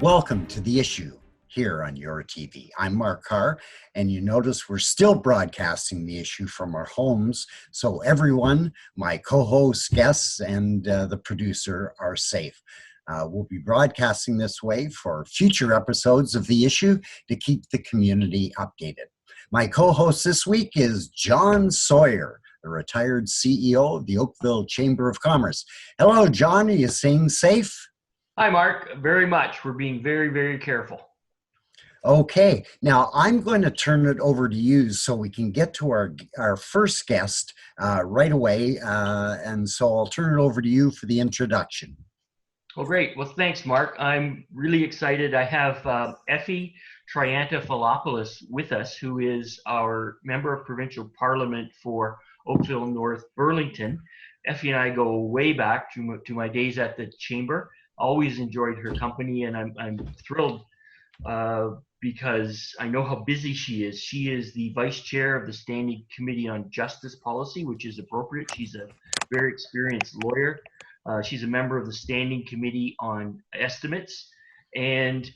Welcome to The Issue here on Your TV. I'm Mark Carr, and you notice we're still broadcasting The Issue from our homes, so everyone, my co-hosts, guests, and the producer are safe. We'll be broadcasting this way for future episodes of The Issue to keep the community updated. My co-host this week is John Sawyer, the retired CEO of the Oakville Chamber of Commerce. Hello, John. Are you staying safe? Hi, Mark. Very much. We're being very, very careful. Okay, now I'm going to turn it over to you so we can get to our first guest right away. And so I'll turn it over to you for the introduction. Well, great. Well, thanks, Mark. I'm really excited. I have Effie Triantafilopoulos with us, who is our Member of Provincial Parliament for Oakville North Burlington. Effie and I go way back to my days at the Chamber. Always enjoyed her company, and I'm thrilled because I know how busy she is. She is the vice chair of the Standing Committee on Justice Policy, which is appropriate. She's a very experienced lawyer. She's a member of the Standing Committee on Estimates, and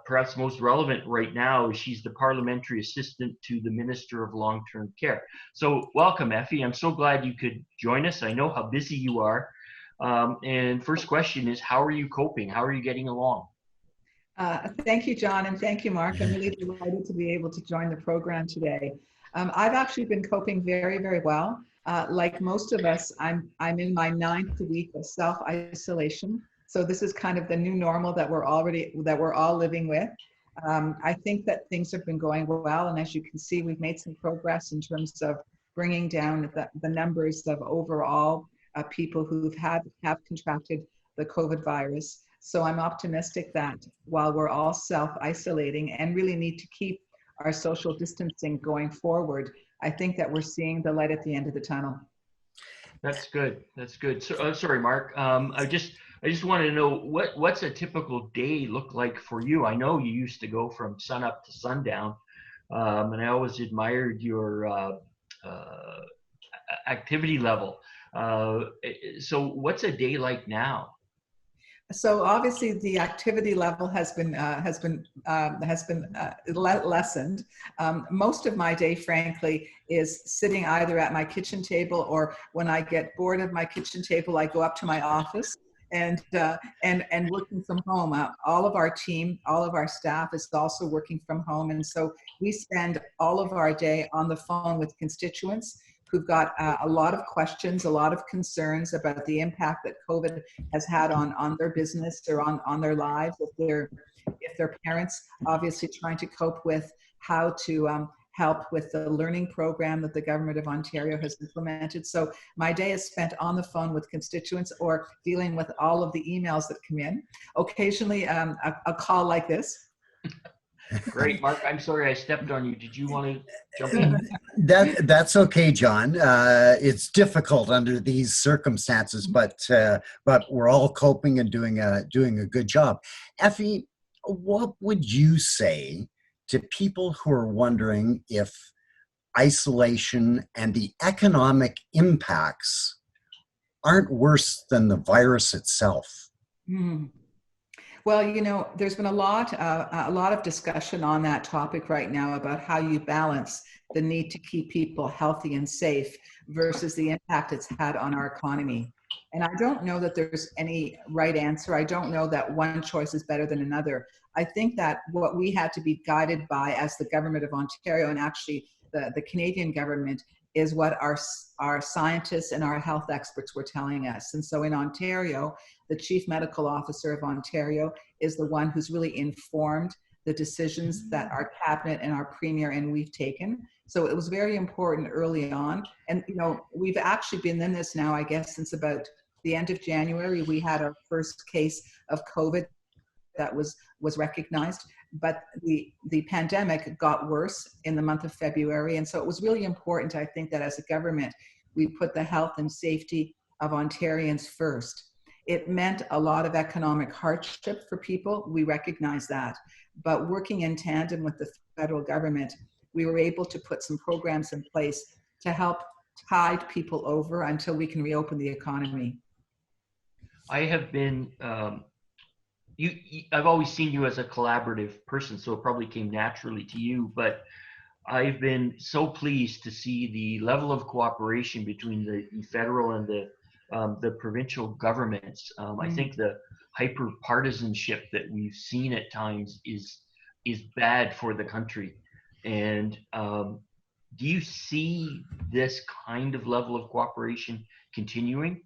perhaps most relevant right now, she's the parliamentary assistant to the Minister of Long-Term Care. So welcome, Effie. I'm so glad you could join us. I know how busy you are. And first question is, how are you coping? How are you getting along? Thank you, John, and thank you, Mark. I'm really delighted to be able to join the program today. I've actually been coping very, very well. Like most of us, I'm in my 9th week of self-isolation. So this is kind of the new normal that we're all living with. I think that things have been going well, and as you can see, we've made some progress in terms of bringing down the numbers of overall people who have contracted the COVID virus. So I'm optimistic that while we're all self-isolating and really need to keep our social distancing going forward, I think that we're seeing the light at the end of the tunnel. That's good. That's good. So, sorry, Mark. I just wanted to know what's a typical day look like for you? I know you used to go from sun up to sundown, and I always admired your activity level. So what's a day like now? So obviously the activity level has been lessened. Most of my day, frankly, is sitting either at my kitchen table, or when I get bored of my kitchen table, I go up to my office and working from home. All of our team, all of our staff is also working from home, and so we spend all of our day on the phone with constituents who've got a lot of questions, a lot of concerns about the impact that COVID has had on their business or on their lives. If their parents, obviously trying to cope with how to help with the learning program that the Government of Ontario has implemented. So my day is spent on the phone with constituents or dealing with all of the emails that come in. Occasionally a call like this. Great, Mark. I'm sorry I stepped on you. Did you want to jump in? That's okay, John. It's difficult under these circumstances, but we're all coping and doing a good job. Effie, what would you say to people who are wondering if isolation and the economic impacts aren't worse than the virus itself? Well, you know, there's been a lot of discussion on that topic right now about how you balance the need to keep people healthy and safe versus the impact it's had on our economy. And I don't know that there's any right answer. I don't know that one choice is better than another. I think that what we had to be guided by as the Government of Ontario, and actually the Canadian government, is what our scientists and our health experts were telling us. And so in Ontario, the Chief Medical Officer of Ontario is the one who's really informed the decisions that our cabinet and our premier and we've taken. So it was very important early on. And you know, we've actually been in this now, I guess, since about the end of January. We had our first case of COVID that was recognized, but the pandemic got worse in the month of February. And so it was really important, I think, that as a government, we put the health and safety of Ontarians first. It meant a lot of economic hardship for people. We recognize that. But working in tandem with the federal government, we were able to put some programs in place to help tide people over until we can reopen the economy. I have been I've always seen you as a collaborative person, so it probably came naturally to you. But I've been so pleased to see the level of cooperation between the federal and the provincial governments. I think the hyper partisanship that we've seen at times is bad for the country. And do you see this kind of level of cooperation continuing?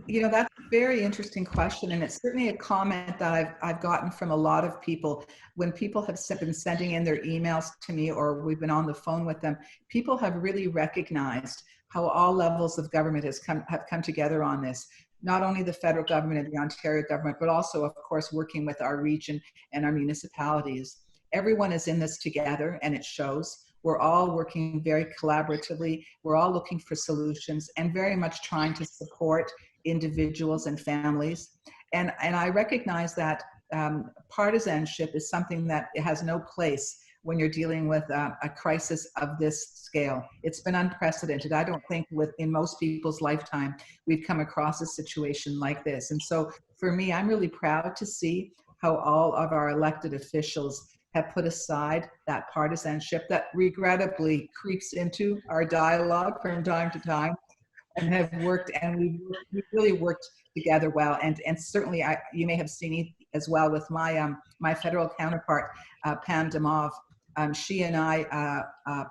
You know, that's a very interesting question, and it's certainly a comment that I've gotten from a lot of people. When people have been sending in their emails to me, or we've been on the phone with them, people have really recognized how all levels of government have come together on this. Not only the federal government and the Ontario government, but also, of course, working with our region and our municipalities. Everyone is in this together, and it shows. We're all working very collaboratively. We're all looking for solutions and very much trying to support individuals and families. And I recognize that partisanship is something that has no place when you're dealing with a crisis of this scale. It's been unprecedented. I don't think in most people's lifetime we've come across a situation like this. And so for me, I'm really proud to see how all of our elected officials have put aside that partisanship that regrettably creeps into our dialogue from time to time, and have worked, and we've really worked together well. And certainly, you may have seen it as well with my federal counterpart, Pam Damov. She and I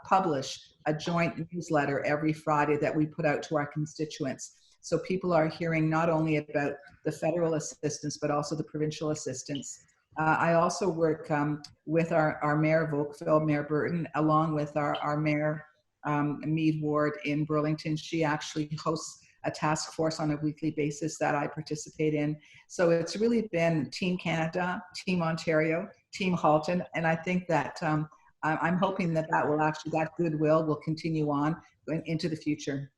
publish a joint newsletter every Friday that we put out to our constituents. So people are hearing not only about the federal assistance, but also the provincial assistance. I also work with our Mayor of Oakville, Mayor Burton, along with our Mayor Mead Ward in Burlington. She actually hosts a task force on a weekly basis that I participate in. So it's really been Team Canada, Team Ontario, Team Halton, and I think that I'm hoping that that goodwill will continue on into the future.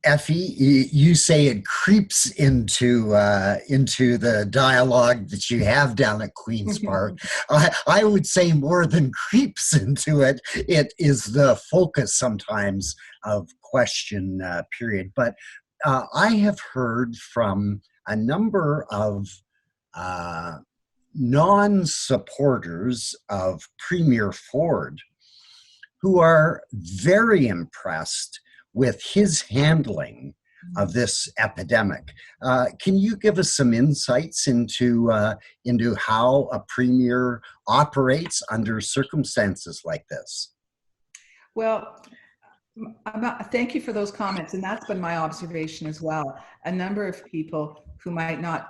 Effie, you say it creeps into the dialogue that you have down at Queen's Park. I would say more than creeps into it. It is the focus sometimes of question period. But I have heard from a number of non-supporters of Premier Ford who are very impressed with his handling of this epidemic. Can you give us some insights into how a premier operates under circumstances like this? Well, thank you for those comments, and that's been my observation as well. A number of people who might not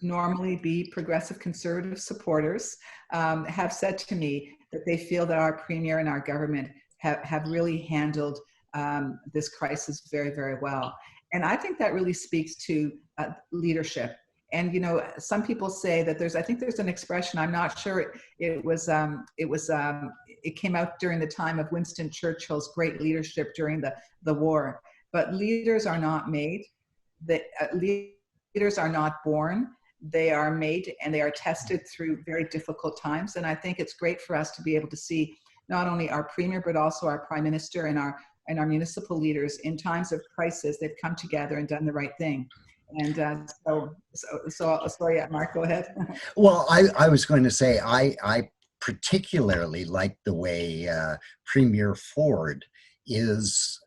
normally be progressive conservative supporters have said to me that they feel that our premier and our government have really handled this crisis very, very well. And I think that really speaks to leadership. And, you know, some people say that I think there's an expression, I'm not sure it came out during the time of Winston Churchill's great leadership during the war. But leaders are not made, leaders are not born, they are made, and they are tested through very difficult times. And I think it's great for us to be able to see not only our premier, but also our prime minister and our municipal leaders in times of crisis. They've come together and done the right thing. And so yeah, Mark, go ahead. Well, I was going to say, I particularly like the way Premier Ford is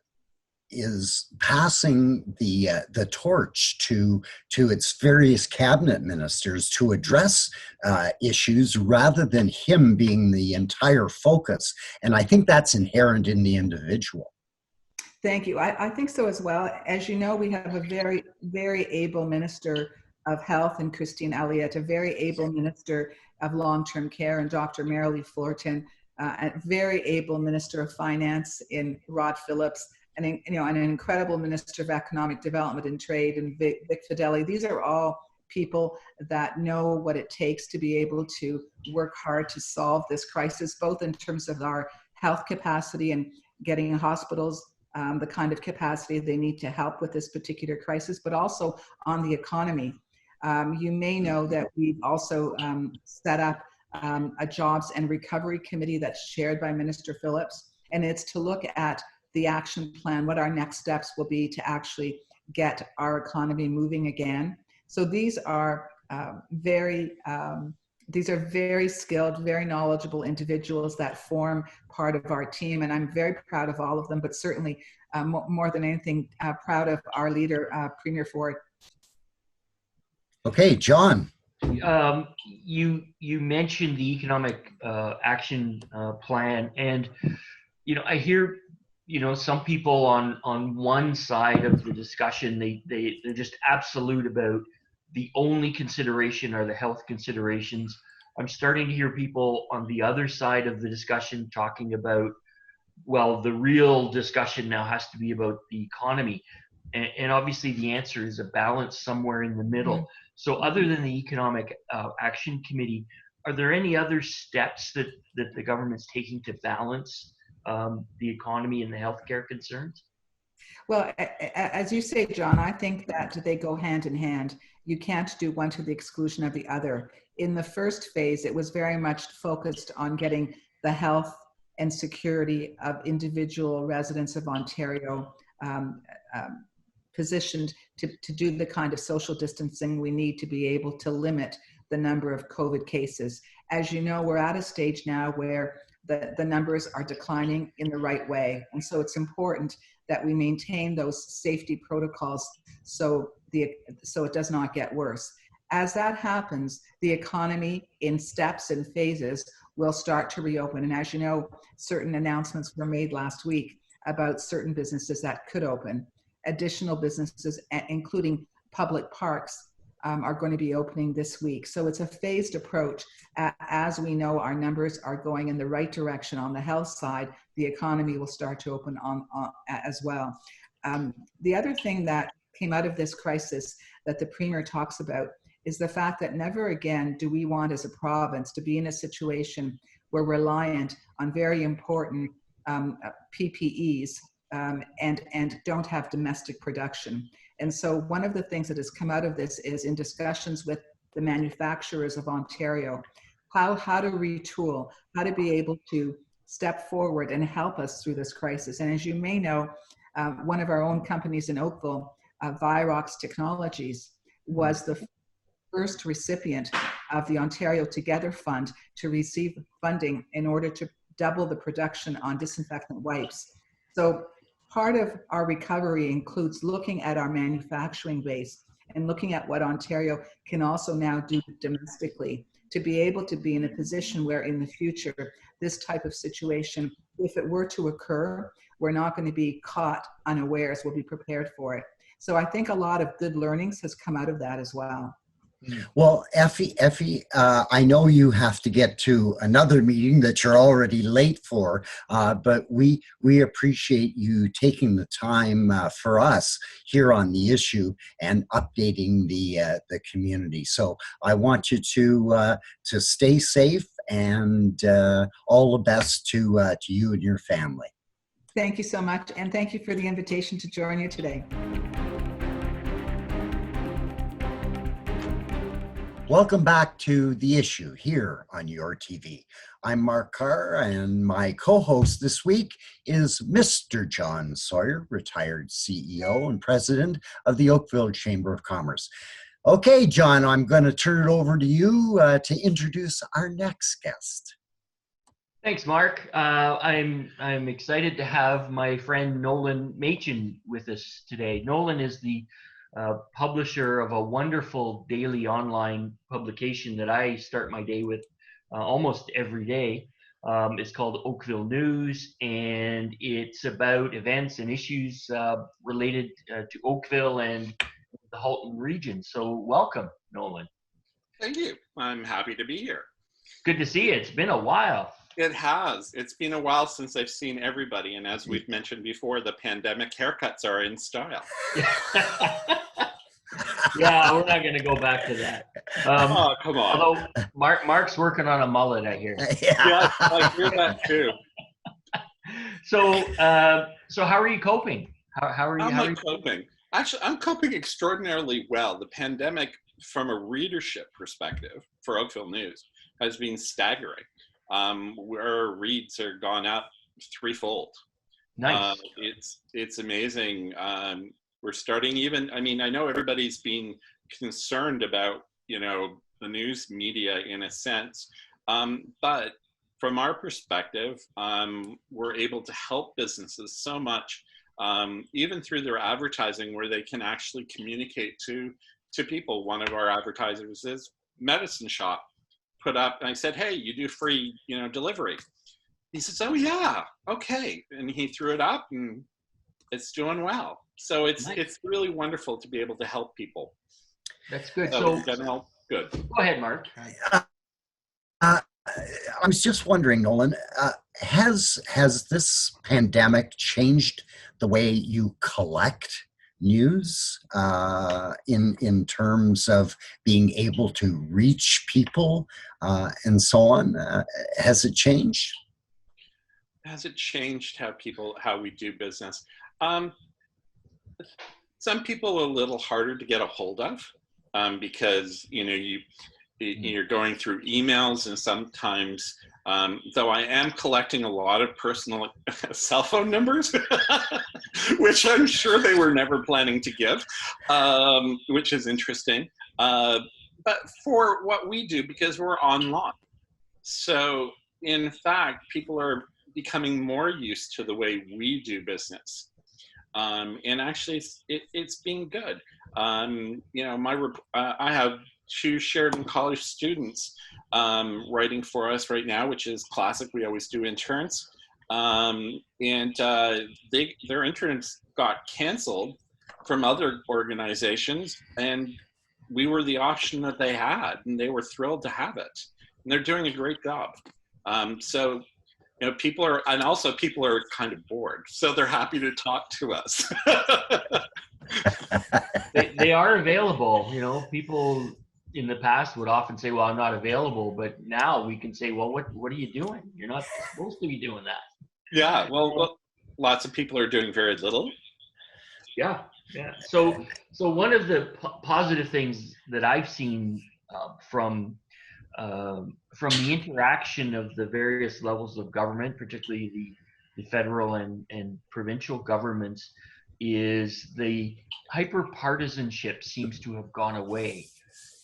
passing the torch to its various cabinet ministers to address issues rather than him being the entire focus. And I think that's inherent in the individual. Thank you. I think so as well. As you know, we have a very, very able Minister of Health in Christine Elliott, a very able Minister of Long-Term Care in Dr. Marilee Fullerton, a very able Minister of Finance in Rod Phillips, and an incredible Minister of Economic Development and Trade in Vic Fedeli. These are all people that know what it takes to be able to work hard to solve this crisis, both in terms of our health capacity and getting hospitals the kind of capacity they need to help with this particular crisis, but also on the economy. You may know that we've also set up a jobs and recovery committee that's chaired by Minister Phillips, and it's to look at the action plan, what our next steps will be to actually get our economy moving again. So these are very skilled, very knowledgeable individuals that form part of our team, and I'm very proud of all of them, but certainly more than anything, proud of our leader, Premier Ford. Okay, John. You mentioned the economic action plan, and I hear some people on one side of the discussion, they're just absolute about the only consideration are the health considerations. I'm starting to hear people on the other side of the discussion talking about, well, the real discussion now has to be about the economy. And obviously the answer is a balance somewhere in the middle. Mm-hmm. So other than the Economic Action Committee, are there any other steps that the government's taking to balance the economy and the healthcare concerns? Well, as you say, John, I think that they go hand in hand. You can't do one to the exclusion of the other. In the first phase, it was very much focused on getting the health and security of individual residents of Ontario positioned to do the kind of social distancing we need to be able to limit the number of COVID cases. As you know, we're at a stage now where the numbers are declining in the right way. And so it's important that we maintain those safety protocols so it does not get worse. As that happens, the economy in steps and phases will start to reopen. And as you know, certain announcements were made last week about certain businesses that could open. Additional businesses, including public parks, are going to be opening this week. So it's a phased approach. As we know, our numbers are going in the right direction on the health side. The economy will start to open on as well. The other thing that came out of this crisis that the Premier talks about is the fact that never again do we want as a province to be in a situation where we're reliant on very important PPEs and don't have domestic production. And so one of the things that has come out of this is in discussions with the manufacturers of Ontario, how to retool, how to be able to step forward and help us through this crisis. And as you may know, one of our own companies in Oakville, Virox Technologies, was the first recipient of the Ontario Together Fund to receive funding in order to double the production on disinfectant wipes. So part of our recovery includes looking at our manufacturing base and looking at what Ontario can also now do domestically to be able to be in a position where in the future, this type of situation, if it were to occur, we're not going to be caught unawares, we'll be prepared for it. So I think a lot of good learnings has come out of that as well. Well, Effie, I know you have to get to another meeting that you're already late for, but we appreciate you taking the time for us here on the issue and updating the community. So I want you to stay safe and all the best to you and your family. Thank you so much, and thank you for the invitation to join you today. Welcome back to The Issue here on Your TV. I'm Mark Carr, and my co-host this week is Mr. John Sawyer, retired CEO and president of the Oakville Chamber of Commerce. Okay, John, I'm going to turn it over to you to introduce our next guest. Thanks, Mark. I'm excited to have my friend Nolan Machin with us today. Nolan is the publisher of a wonderful daily online publication that I start my day with almost every day. It's called Oakville News, and it's about events and issues related to Oakville and the Halton region. So welcome, Nolan. Thank you. I'm happy to be here. Good to see you. It's been a while. It has. It's been a while since I've seen everybody. And as we've mentioned before, the pandemic haircuts are in style. Yeah, we're not going to go back to that. Oh, come on. Although Mark's working on a mullet, I hear. Yeah, I hear that too. So how are you coping? How are you coping? Actually, I'm coping extraordinarily well. The pandemic, from a readership perspective for Oakville News, has been staggering. Our reads are gone up threefold. Nice. It's amazing. We're starting even, I mean, I know everybody's been concerned about, the news media in a sense. But from our perspective, we're able to help businesses so much, even through their advertising, where they can actually communicate to people. One of our advertisers is Medicine Shop, put up, and I said, hey, you do free, delivery. He says, oh yeah, okay. And he threw it up, and it's doing well. So it's Nice. it's really wonderful to be able to help people. That's good. So So good. go ahead, Mark. Uh, I was just wondering, Nolan, has this pandemic changed the way you collect news in terms of being able to reach people and so on? Has it changed? Has it changed how we do business? Some people are a little harder to get a hold of because you're going through emails, and sometimes, though I am collecting a lot of personal cell phone numbers, which I'm sure they were never planning to give, which is interesting. But for what we do, because we're online, so in fact, people are becoming more used to the way we do business. And actually, it's been good. I have 2 Sheridan College students writing for us right now, which is classic. We always do interns. Their interns got canceled from other organizations, and we were the option that they had, and they were thrilled to have it. And they're doing a great job. So people are kind of bored, so they're happy to talk to us. They are available. People in the past would often say, well, I'm not available, but now we can say, well, what are you doing? You're not supposed to be doing that. Yeah, well, lots of people are doing very little. Yeah. So one of the positive things that I've seen from the interaction of the various levels of government, particularly the federal and provincial governments, is the hyper-partisanship seems to have gone away.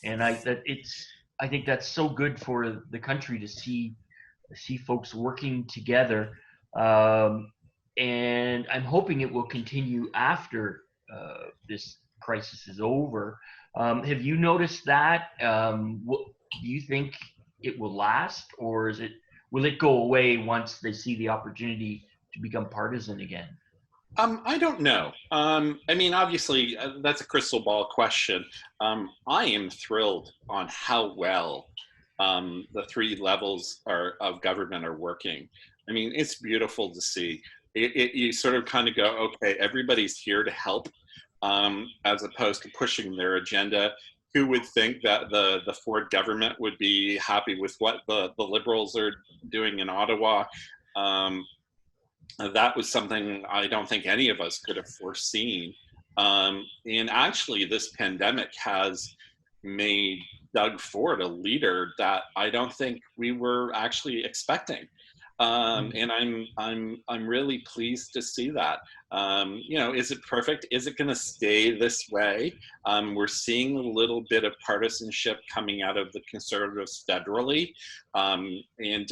And I think that's so good for the country to see folks working together. And I'm hoping it will continue after this crisis is over. Have you noticed that? Do you think it will last, or will it go away once they see the opportunity to become partisan again? I don't know. Obviously, that's a crystal ball question. I am thrilled on how well the 3 levels of government are working. It's beautiful to see. You sort of kind of go, okay, everybody's here to help, as opposed to pushing their agenda. Who would think that the Ford government would be happy with what the Liberals are doing in Ottawa? That was something I don't think any of us could have foreseen. And actually, this pandemic has made Doug Ford a leader that I don't think we were actually expecting. And I'm really pleased to see that. Is it perfect? Is it going to stay this way? We're seeing a little bit of partisanship coming out of the Conservatives federally, and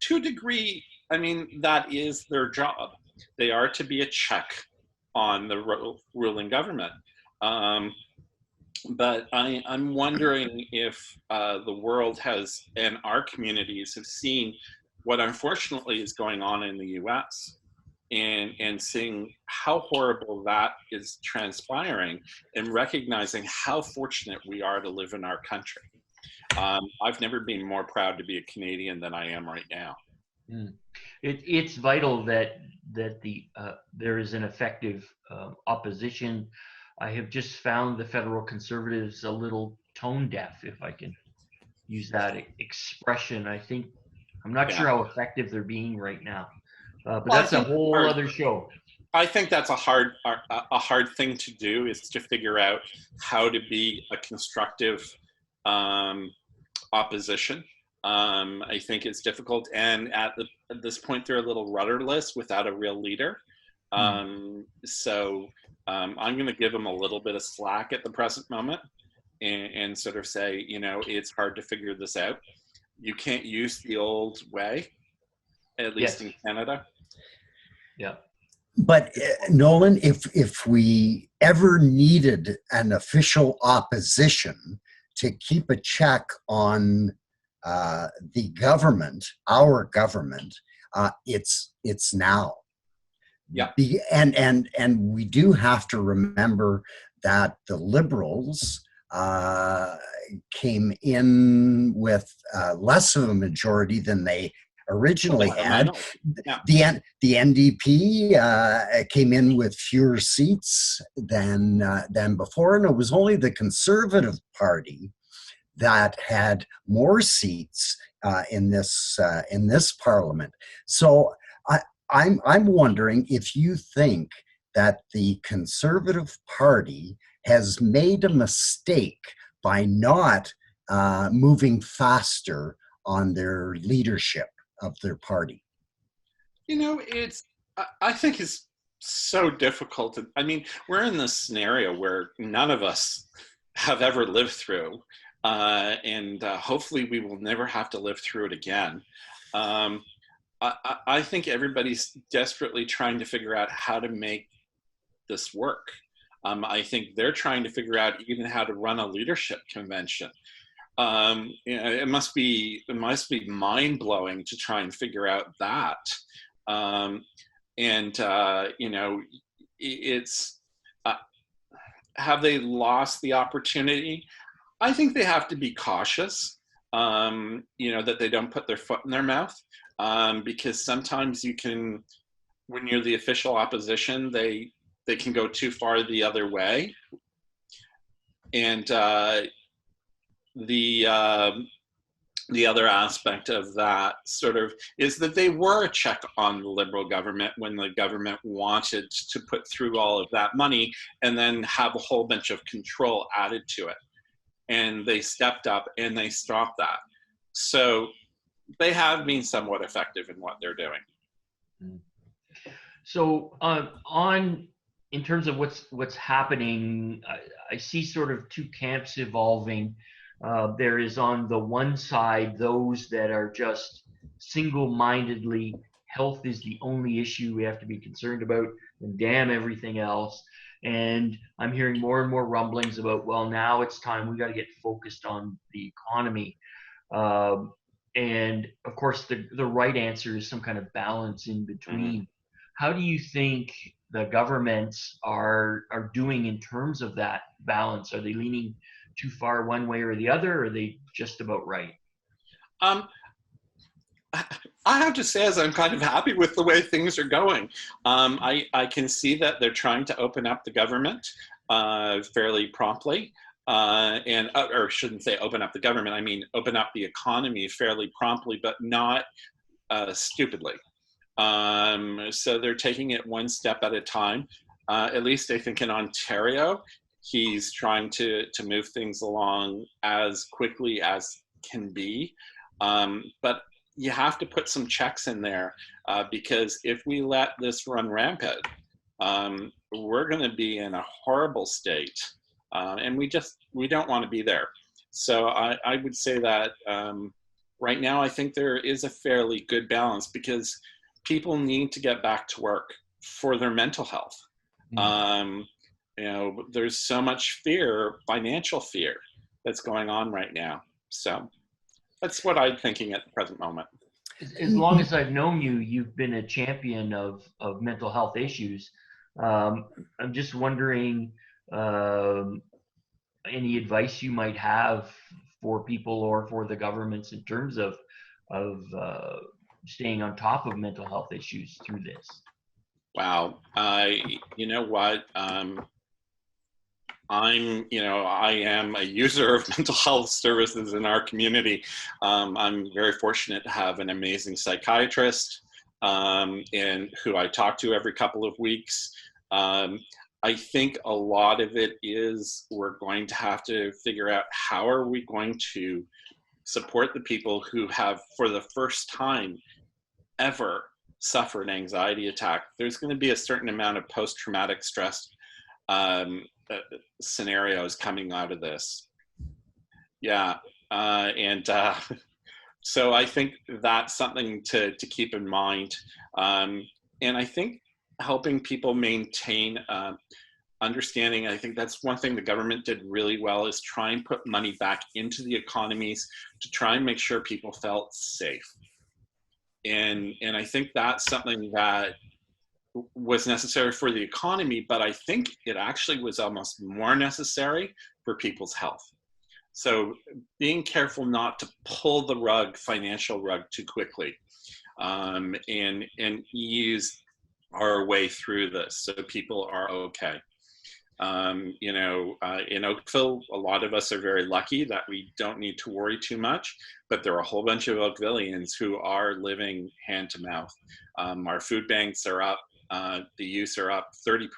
to a degree, that is their job. They are to be a check on the ruling government. But I'm wondering if the world has, and our communities have seen what unfortunately is going on in the US, and seeing how horrible that is transpiring, and recognizing how fortunate we are to live in our country. I've never been more proud to be a Canadian than I am right now. It's vital that there is an effective opposition. I have just found the federal Conservatives a little tone deaf, if I can use that expression. I'm not sure how effective they're being right now, but that's a whole other show. I think that's a hard thing to do, is to figure out how to be a constructive opposition. I think it's difficult, and at this point they're a little rudderless without a real leader. So I'm going to give them a little bit of slack at the present moment. and sort of say, it's hard to figure this out. You can't use the old way, at least Yes. in Canada. Yeah. But Nolan, if we ever needed an official opposition to keep a check on the government, our government, it's now. Yeah. And we do have to remember that the Liberals came in with less of a majority than they originally had. Yeah. The NDP came in with fewer seats than before, and it was only the Conservative Party that had more seats in this Parliament. So I'm wondering if you think that the Conservative Party has made a mistake by not moving faster on their leadership of their party. I think it's so difficult. I mean, we're in this scenario where none of us have ever lived through, and hopefully we will never have to live through it again. I think everybody's desperately trying to figure out how to make this work. I think they're trying to figure out even how to run a leadership convention. It must be mind blowing to try and figure out that. It's have they lost the opportunity? I think they have to be cautious. That they don't put their foot in their mouth, because sometimes when you're the official opposition, they can go too far the other way. And the other aspect of that sort of is that they were a check on the Liberal government when the government wanted to put through all of that money and then have a whole bunch of control added to it. And they stepped up and they stopped that. So they have been somewhat effective in what they're doing. So in terms of what's happening, I see sort of two camps evolving. There is on the one side those that are just single-mindedly, health is the only issue we have to be concerned about, and damn everything else. And I'm hearing more and more rumblings about, well, now it's time, we got to get focused on the economy. And of course, the right answer is some kind of balance in between. How do you think the governments are doing in terms of that balance? Are they leaning too far one way or the other, or are they just about right? I have to say, as I'm kind of happy with the way things are going. I can see that they're trying to open up the government fairly promptly. Or shouldn't say open up the government, I mean open up the economy fairly promptly, but not stupidly. So they're taking it one step at a time. At least I think in Ontario, he's trying to move things along as quickly as can be. But you have to put some checks in there, because if we let this run rampant, we're going to be in a horrible state. And we don't want to be there. So I would say that right now, I think there is a fairly good balance, because people need to get back to work for their mental health. There's so much fear, financial fear, that's going on right now. So that's what I'm thinking at the present moment. As long as I've known you, you've been a champion of mental health issues. I'm just wondering, any advice you might have for people or for the governments in terms of staying on top of mental health issues through this? Wow. You know what? I am a user of mental health services in our community. I'm very fortunate to have an amazing psychiatrist, and who I talk to every couple of weeks. I think a lot of it is we're going to have to figure out how are we going to support the people who have, for the first time ever, suffered an anxiety attack. There's going to be a certain amount of post-traumatic stress scenarios coming out of this. Yeah. And so I think that's something to keep in mind. And I think helping people maintain understanding, I think that's one thing the government did really well, is try and put money back into the economies to try and make sure people felt safe. And I think that's something that was necessary for the economy, but I think it actually was almost more necessary for people's health. So being careful not to pull the financial rug too quickly, and ease our way through this so people are okay. In Oakville, a lot of us are very lucky that we don't need to worry too much, but there are a whole bunch of Oakvillians who are living hand to mouth. Our food banks are up, the use are up 30%.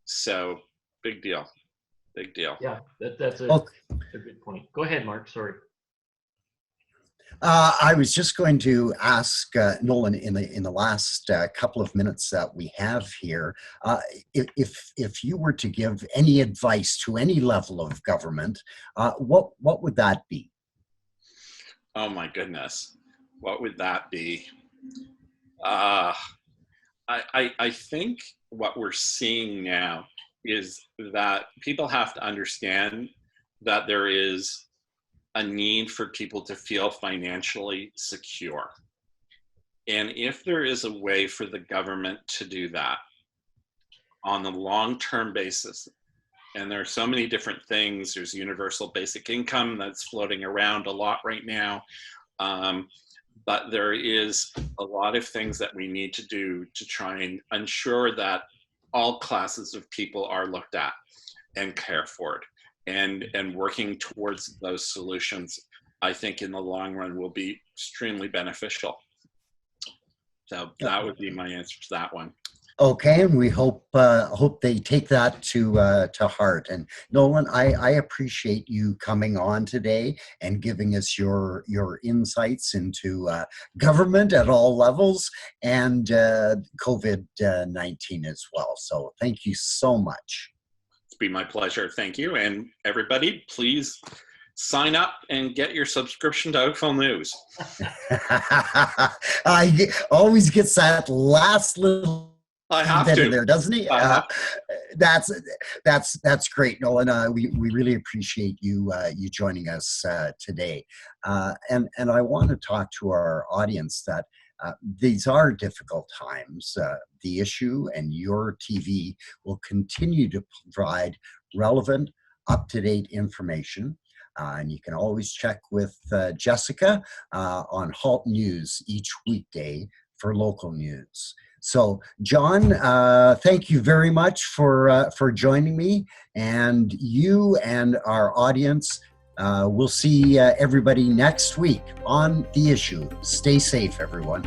So big deal. Yeah, that's a good point. Go ahead, Mark. Sorry. I was just going to ask Nolan, in the last couple of minutes that we have here, if you were to give any advice to any level of government, what would that be? Oh my goodness, what would that be? I think what we're seeing now is that people have to understand that there is a need for people to feel financially secure. And if there is a way for the government to do that on a long-term basis, and there are so many different things, there's universal basic income that's floating around a lot right now, but there is a lot of things that we need to do to try and ensure that all classes of people are looked at and cared for. And working towards those solutions, I think in the long run will be extremely beneficial. So that would be my answer to that one. Okay, and we hope they take that to heart. And Nolan, I appreciate you coming on today and giving us your insights into government at all levels and COVID-19 as well. So thank you so much. It's been my pleasure. Thank you. And everybody, please sign up and get your subscription to Oakville News. I always gets that last little I have to. there, doesn't he? That's great, Nolan. We really appreciate you joining us today. And I want to talk to our audience that these are difficult times. The issue and your TV will continue to provide relevant, up-to-date information. And you can always check with Jessica on Halt News each weekday for local news. So, John, thank you very much for joining me, and you and our audience. We'll see everybody next week on The Issue. Stay safe, everyone.